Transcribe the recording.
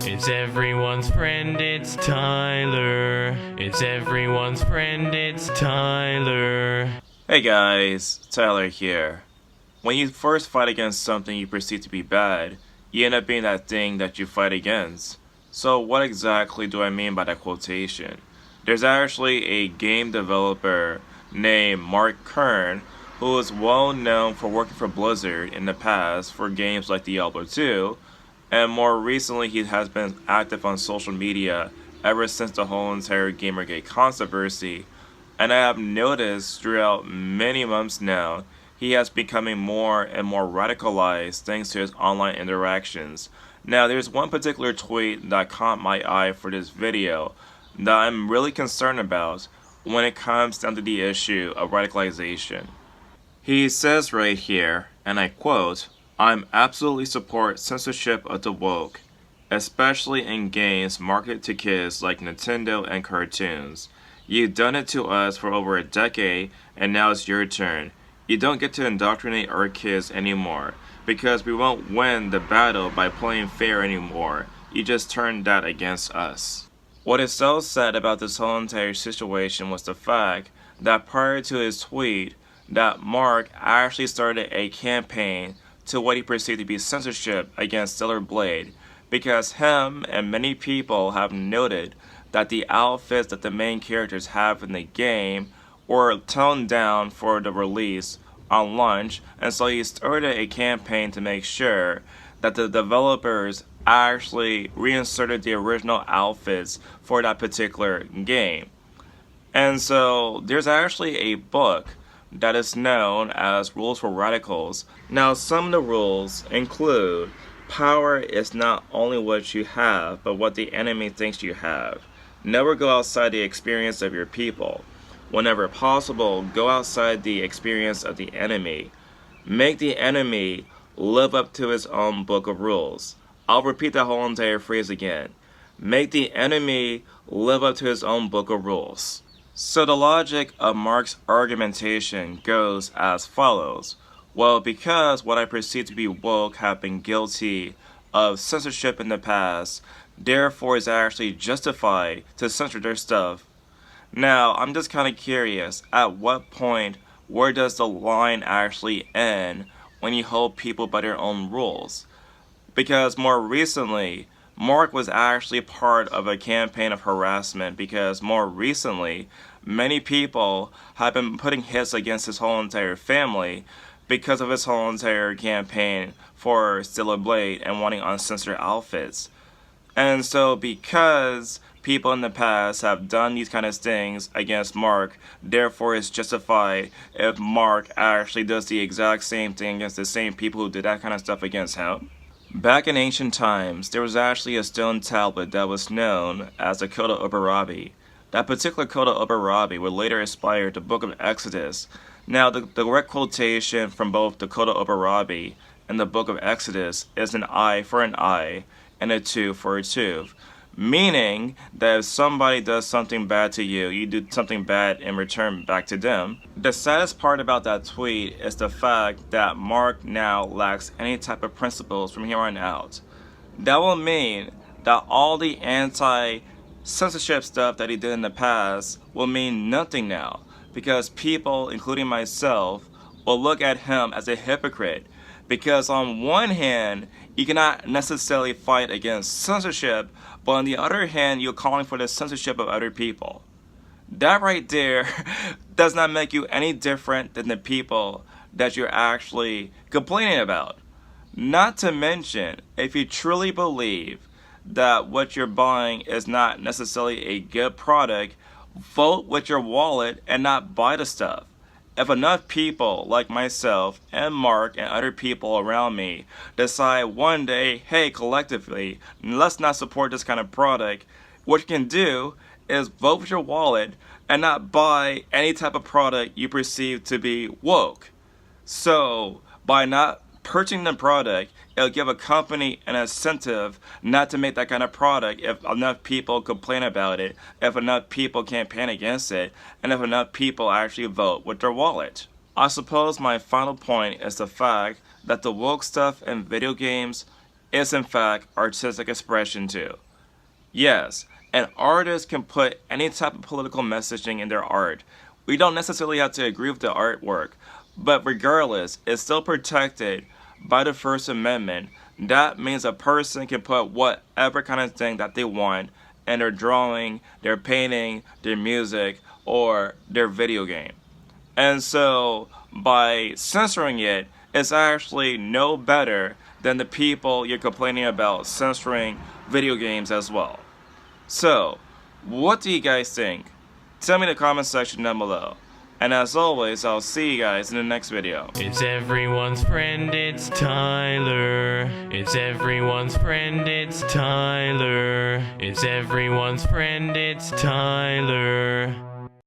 It's everyone's friend, it's Tyler. It's everyone's friend, it's Tyler. Hey guys, Tyler here. When you first fight against something you perceive to be bad, you end up being that thing that you fight against. So what exactly do I mean by that quotation? There's actually a game developer named Kern who is well known for working for Blizzard in the past for games like Diablo 2, and more recently he has been active on social media ever since the whole entire Gamergate controversy. And I have noticed throughout many months now, he has becoming more and more radicalized thanks to his online interactions. Now, there's one particular tweet that caught my eye for this video that I'm really concerned about when it comes down to the issue of radicalization. He says right here, and I quote, "I'm absolutely support censorship of the woke, especially in games marketed to kids like Nintendo and cartoons. You've done it to us for over a decade, and now it's your turn. You don't get to indoctrinate our kids anymore, because we won't win the battle by playing fair anymore. You just turned that against us." What is so sad about this whole entire situation was the fact that prior to his tweet, that Mark actually started a campaign to what he perceived to be censorship against Stellar Blade, because him and many people have noted that the outfits that the main characters have in the game were toned down for the release on launch, and so he started a campaign to make sure that the developers actually reinserted the original outfits for that particular game. And so there's actually a book that is known as Rules for Radicals. Now, some of the rules include power is not only what you have, but what the enemy thinks you have. Never go outside the experience of your people. Whenever possible, go outside the experience of the enemy. Make the enemy live up to his own book of rules. I'll repeat that whole entire phrase again. Make the enemy live up to his own book of rules. So the logic of Mark's argumentation goes as follows. Well, because what I perceive to be woke have been guilty of censorship in the past, therefore it's actually justified to censor their stuff. Now, I'm just kind of curious, at what point, where does the line actually end when you hold people by their own rules? Because more recently, Mark was actually part of a campaign of harassment, because more recently, many people have been putting hits against his whole entire family because of his whole entire campaign for Stellar Blade and wanting uncensored outfits. And so because people in the past have done these kind of things against Mark, therefore it's justified if Mark actually does the exact same thing against the same people who did that kind of stuff against him. Back in ancient times, there was actually a stone tablet that was known as the Code of Ubarabi. That particular Code of Ubarabi would later inspire the Book of Exodus. Now, the direct quotation from both the Code of Ubarabi and the Book of Exodus is an eye for an eye and a tooth for a tooth. Meaning that if somebody does something bad to you, you do something bad in return back to them. The saddest part about that tweet is the fact that Mark now lacks any type of principles from here on out. That will mean that all the anti-censorship stuff that he did in the past will mean nothing now, because people, including myself, will look at him as a hypocrite. Because on one hand, you cannot necessarily fight against censorship, but on the other hand, you're calling for the censorship of other people. That right there does not make you any different than the people that you're actually complaining about. Not to mention, if you truly believe that what you're buying is not necessarily a good product, vote with your wallet and not buy the stuff. If enough people like myself and Mark and other people around me decide one day, hey, collectively, let's not support this kind of product, what you can do is vote with your wallet and not buy any type of product you perceive to be woke. So, by not purchasing the product, it'll give a company an incentive not to make that kind of product if enough people complain about it, if enough people campaign against it, and if enough people actually vote with their wallet. I suppose my final point is the fact that the woke stuff in video games is in fact artistic expression too. Yes, an artist can put any type of political messaging in their art. We don't necessarily have to agree with the artwork, but regardless, it's still protected by the First Amendment. That means a person can put whatever kind of thing that they want in their drawing, their painting, their music, or their video game. And so, by censoring it, it's actually no better than the people you're complaining about censoring video games as well. So, what do you guys think? Tell me in the comment section down below. And as always, I'll see you guys in the next video. It's everyone's friend, it's Tyler. It's everyone's friend, it's Tyler. It's everyone's friend, it's Tyler.